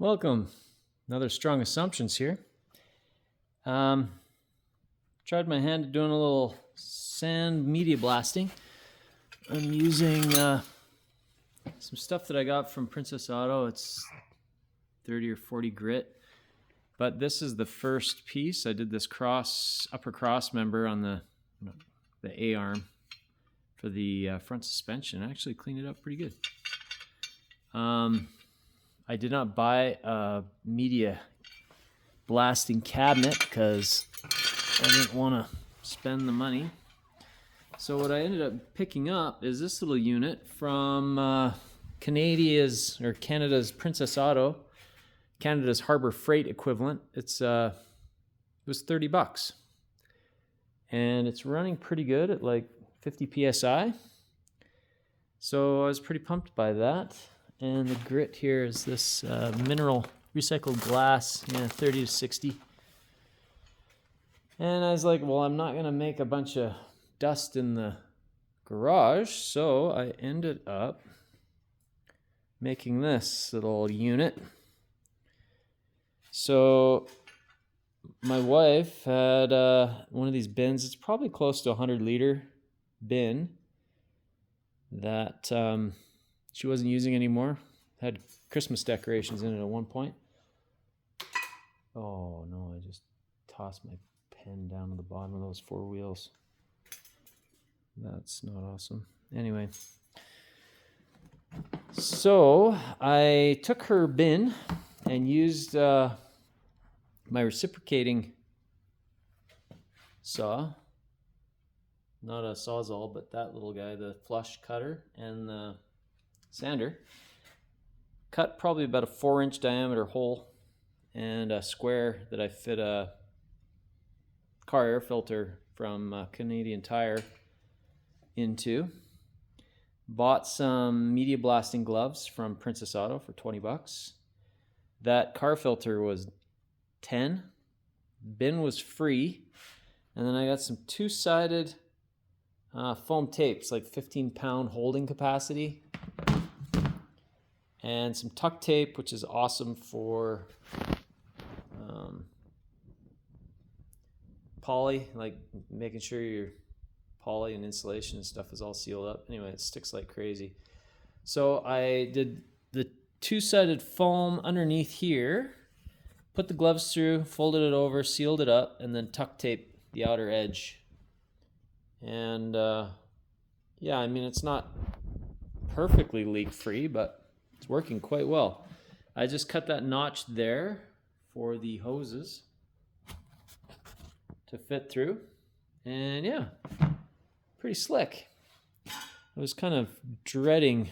Welcome. Another strong assumptions here. Tried my hand at doing a little sand media blasting. I'm using some stuff that I got from Princess Auto. It's 30 or 40 grit. But this is the first piece. I did this upper cross member on the A-arm for the front suspension. I actually cleaned it up pretty good. I did not buy a media blasting cabinet because I didn't want to spend the money. So what I ended up picking up is this little unit from Canada's Princess Auto, Canada's Harbor Freight equivalent. It was $30, and it's running pretty good at like 50 psi. So I was pretty pumped by that. And the grit here is this mineral recycled glass, 30 to 60. And I was like, well, I'm not going to make a bunch of dust in the garage. So I ended up making this little unit. So my wife had one of these bins. It's probably close to a 100-liter bin that she wasn't using anymore. Had Christmas decorations in it at one point. Oh no, I just tossed my pen down to the bottom of those four wheels. That's not awesome. Anyway, so I took her bin and used my reciprocating saw. Not a Sawzall, but that little guy, the flush cutter and the sander. Cut probably about a 4-inch diameter hole and a square that I fit a car air filter from Canadian Tire into. Bought some media blasting gloves from Princess Auto for $20. That car filter was $10. Bin was free. And then I got some two-sided foam tapes, like 15-pound holding capacity. And some tuck tape, which is awesome for poly, like making sure your poly and insulation and stuff is all sealed up. Anyway, it sticks like crazy. So I did the two-sided foam underneath here, put the gloves through, folded it over, sealed it up, and then tuck taped the outer edge. And yeah, I mean, it's not perfectly leak-free, but it's working quite well. I just cut that notch there for the hoses to fit through. And yeah, pretty slick. I was kind of dreading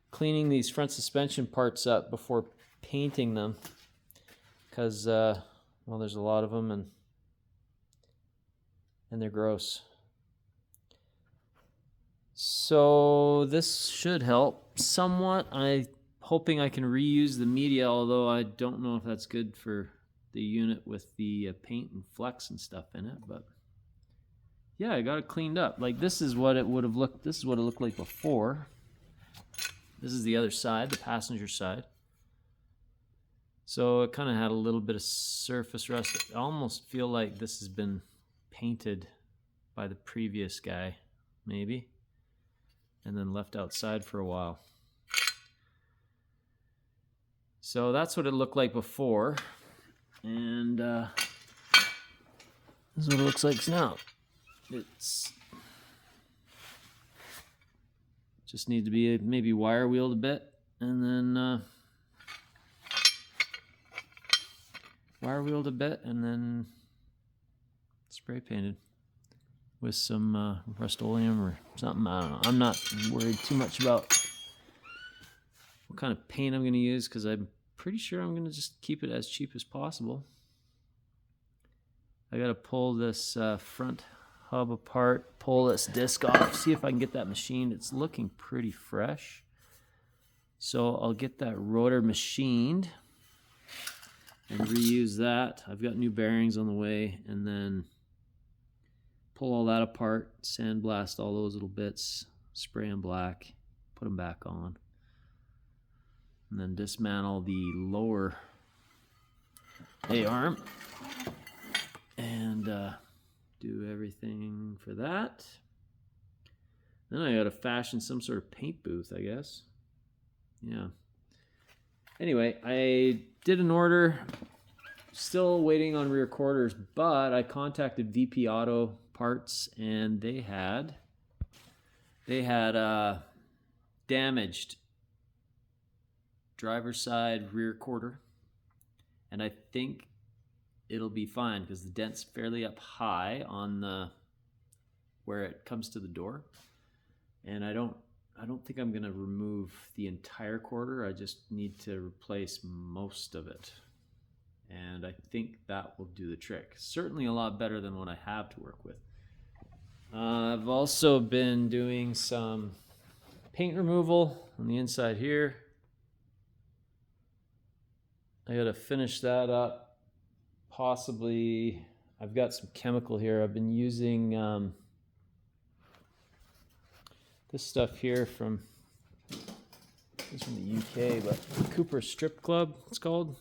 cleaning these front suspension parts up before painting them because, well, there's a lot of them and they're gross. So this should help somewhat. I'm hoping I can reuse the media, although I don't know if that's good for the unit with the paint and flex and stuff in it. But yeah, I got it cleaned up. Like this is what it would have looked. This is what it looked like before. This is the other side, the passenger side. So it kind of had a little bit of surface rust. I almost feel like this has been painted by the previous guy, maybe, and then left outside for a while. So that's what it looked like before, and this is what it looks like now. It's just need to be maybe wire wheeled a bit, and then wire wheeled a bit, and then spray painted with some Rust-Oleum or something. I don't know. I'm not worried too much about what kind of paint I'm going to use because I'm pretty sure I'm going to just keep it as cheap as possible. I got to pull this front hub apart, pull this disc off, see if I can get that machined. It's looking pretty fresh. So I'll get that rotor machined and reuse that. I've got new bearings on the way, and then pull all that apart, sandblast all those little bits, spray them black, put them back on. and then dismantle the lower A-arm and do everything for that. Then I gotta fashion some sort of paint booth, I guess. Yeah. Anyway, I did an order. Still waiting on rear quarters, but I contacted VP Auto Parts, and they had damaged driver's side rear quarter, and I think it'll be fine because the dent's fairly up high on the where it comes to the door, and I don't think I'm gonna remove the entire quarter. I just need to replace most of it, and I think that will do the trick. Certainly a lot better than what I have to work with. I've also been doing some paint removal on the inside here. I gotta finish that up. Possibly, I've got some chemical here. I've been using this stuff here from the UK, but Cooper Strip Club, it's called.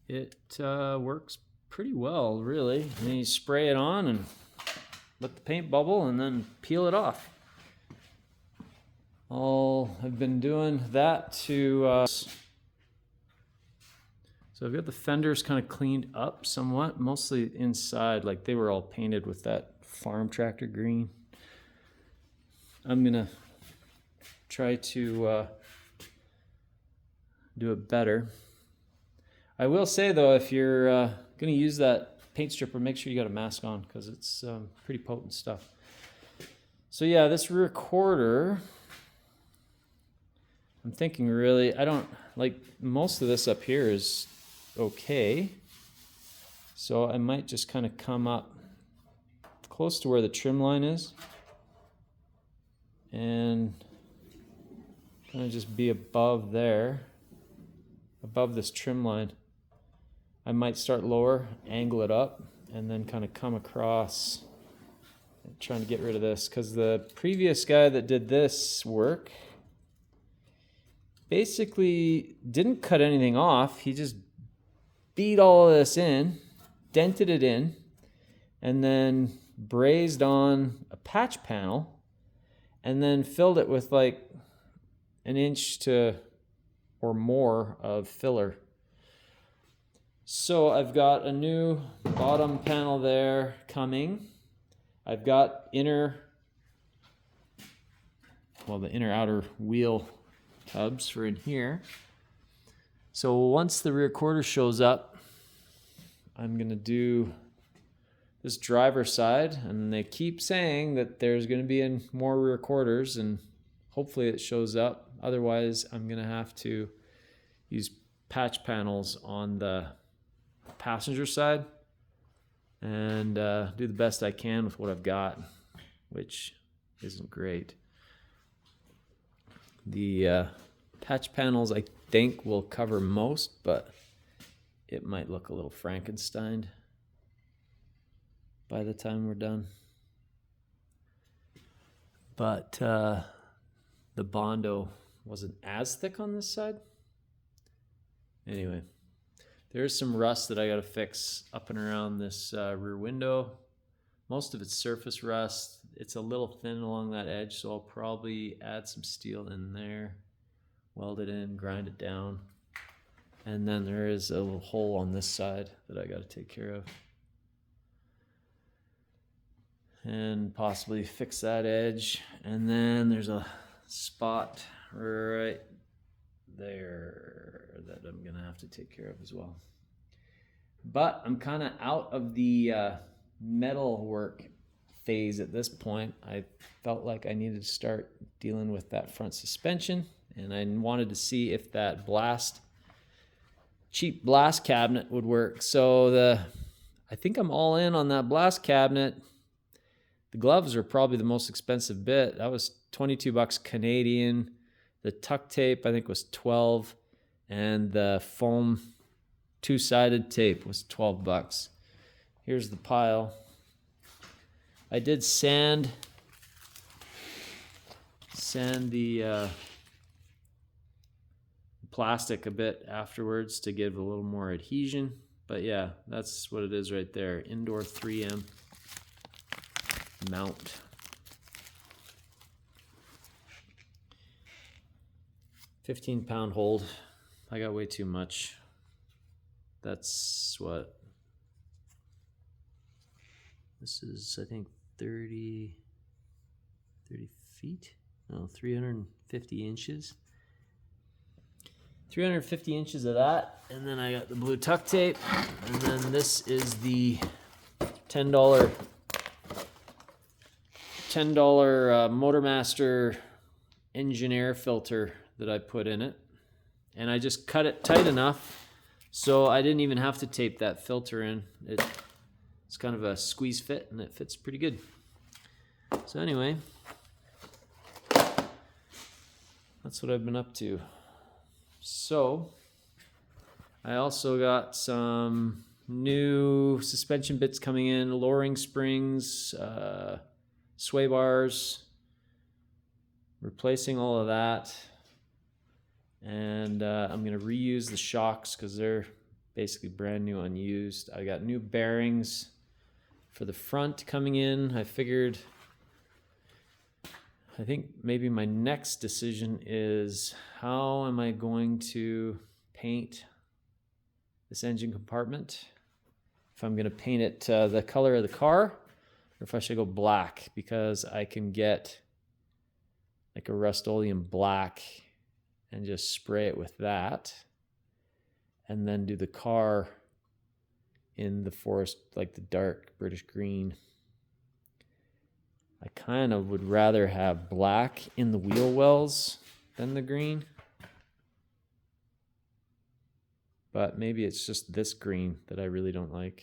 It works pretty well, really. And you spray it on and let the paint bubble and then peel it off. I've been doing that to... So I've got the fenders kind of cleaned up somewhat, mostly inside, like they were all painted with that farm tractor green. I'm gonna try to do it better. I will say though, if you're gonna use that paint stripper, make sure you got a mask on because it's pretty potent stuff. So yeah, this rear quarter, I'm thinking really, I don't, like most of this up here is okay. So I might just kind of come up close to where the trim line is and kind of just be above there, above this trim line. I might start lower, angle it up, and then kind of come across, trying to get rid of this, because the previous guy that did this work basically didn't cut anything off. He just beat all of this in, dented it in, and then brazed on a patch panel, and then filled it with like an inch to or more of filler. So I've got a new bottom panel there coming. I've got the inner outer wheel tubs for in here. So once the rear quarter shows up, I'm gonna do this driver side, and they keep saying that there's gonna be more rear quarters, and hopefully it shows up. Otherwise, I'm gonna have to use patch panels on the passenger side and do the best I can with what I've got, which isn't great. The patch panels I think will cover most, but it might look a little Frankensteined by the time we're done. But the Bondo wasn't as thick on this side. Anyway, there's some rust that I gotta fix up and around this rear window. Most of it's surface rust. It's a little thin along that edge, so I'll probably add some steel in there, weld it in, grind it down. And then there is a little hole on this side that I gotta take care of. And possibly fix that edge. And then there's a spot right there that I'm gonna have to take care of as well. But I'm kind of out of the metal work phase at this point. I felt like I needed to start dealing with that front suspension, and I wanted to see if that cheap blast cabinet would work. So I think I'm all in on that blast cabinet. The gloves are probably the most expensive bit. That was $22 Canadian. The tuck tape I think was $12, and the foam two-sided tape was $12. Here's the pile. I did sand sand the plastic a bit afterwards to give a little more adhesion. But yeah, that's what it is right there. Indoor 3M mount. £15 hold. I got way too much. That's what? This is, I think, 30 feet? No, 350 inches. 350 inches of that. And then I got the blue tuck tape. And then this is the $10 Motormaster engine air filter that I put in it. And I just cut it tight enough so I didn't even have to tape that filter in. It's kind of a squeeze fit, and it fits pretty good. So anyway, that's what I've been up to. So I also got some new suspension bits coming in, lowering springs, sway bars, replacing all of that. And I'm going to reuse the shocks because they're basically brand new, unused. I got new bearings for the front coming in. I think maybe my next decision is how am I going to paint this engine compartment? If I'm going to paint it the color of the car, or if I should go black, because I can get like a Rust-Oleum black and just spray it with that, and then do the car in the forest, like the dark British green. I kind of would rather have black in the wheel wells than the green. But maybe it's just this green that I really don't like.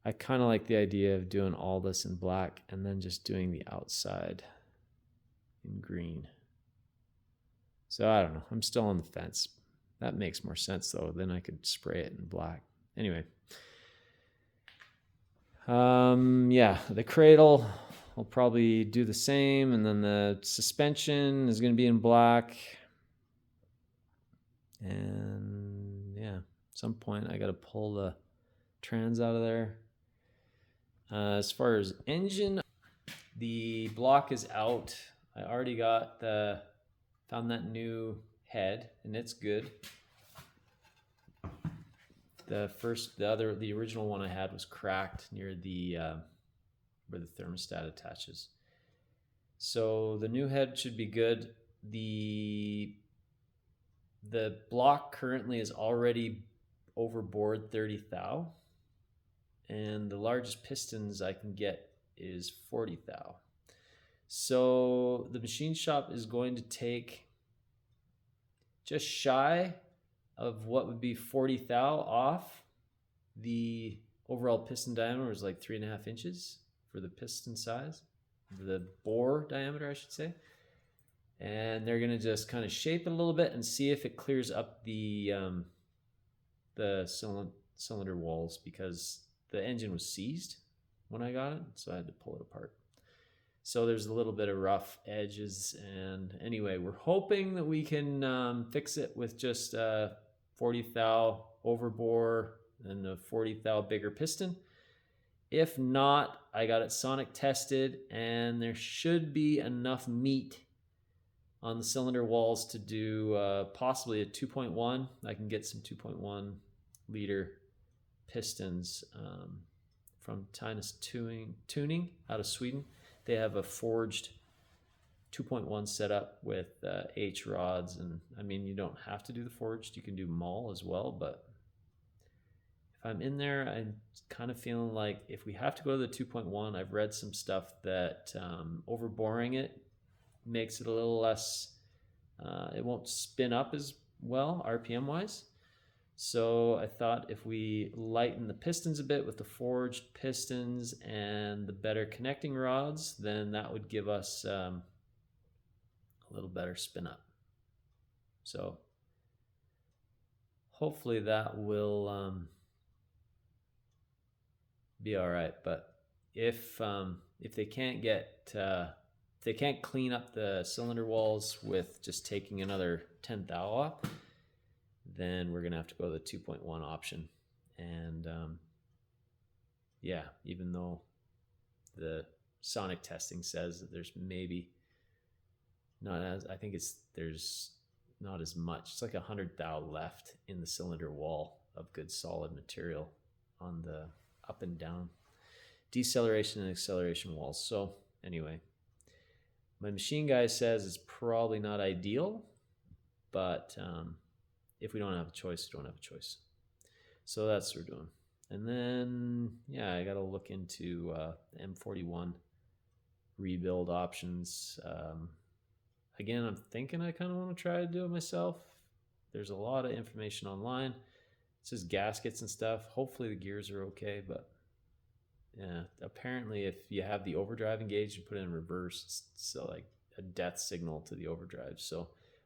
I kind of like the idea of doing all this in black and then just doing the outside in green. So I don't know. I'm still on the fence. That makes more sense though. Then I could spray it in black. Anyway. Yeah, the cradle, I'll probably do the same. And then the suspension is going to be in black. And yeah, at some point I got to pull the trans out of there. As far as engine, the block is out. I already found that new head, and it's good. The original one I had was cracked near the where the thermostat attaches. So the new head should be good. The block currently is already overboard 30 thou, and the largest pistons I can get is 40 thou. So the machine shop is going to take just shy of what would be 40 thou off. The overall piston diameter is like 3.5 inches for the piston size, the bore diameter, I should say. And they're going to just kind of shape it a little bit and see if it clears up the cylinder walls, because the engine was seized when I got it, so I had to pull it apart. So there's a little bit of rough edges, and anyway, we're hoping that we can fix it with just 40 thou overbore and a 40 thou bigger piston. If not, I got it sonic tested, and there should be enough meat on the cylinder walls to do possibly a 2.1. I can get some 2.1 liter pistons from Tinus Tuning out of Sweden. They have a forged 2.1 setup with H rods, and I mean, you don't have to do the forged, you can do Mall as well, but if I'm in there, I'm kind of feeling like if we have to go to the 2.1, I've read some stuff that overboring it makes it a little less, it won't spin up as well RPM wise. So I thought if we lighten the pistons a bit with the forged pistons and the better connecting rods, then that would give us a little better spin up. So hopefully that will be all right. But if they can't get they can't clean up the cylinder walls with just taking another 10 thou off, then we're gonna have to go to the 2.1 option. And yeah, even though the sonic testing says that there's maybe not as, I think there's not as much. It's like 100 thou left in the cylinder wall of good solid material on the up and down deceleration and acceleration walls. So anyway, my machine guy says it's probably not ideal, but if we don't have a choice, we don't have a choice. So that's what we're doing. And then, yeah, I got to look into the M41 rebuild options. Again, I'm thinking I kind of want to try to do it myself. There's a lot of information online. It's just gaskets and stuff. Hopefully the gears are okay, but yeah, apparently if you have the overdrive engaged and put it in reverse, it's like a death signal to the overdrive. So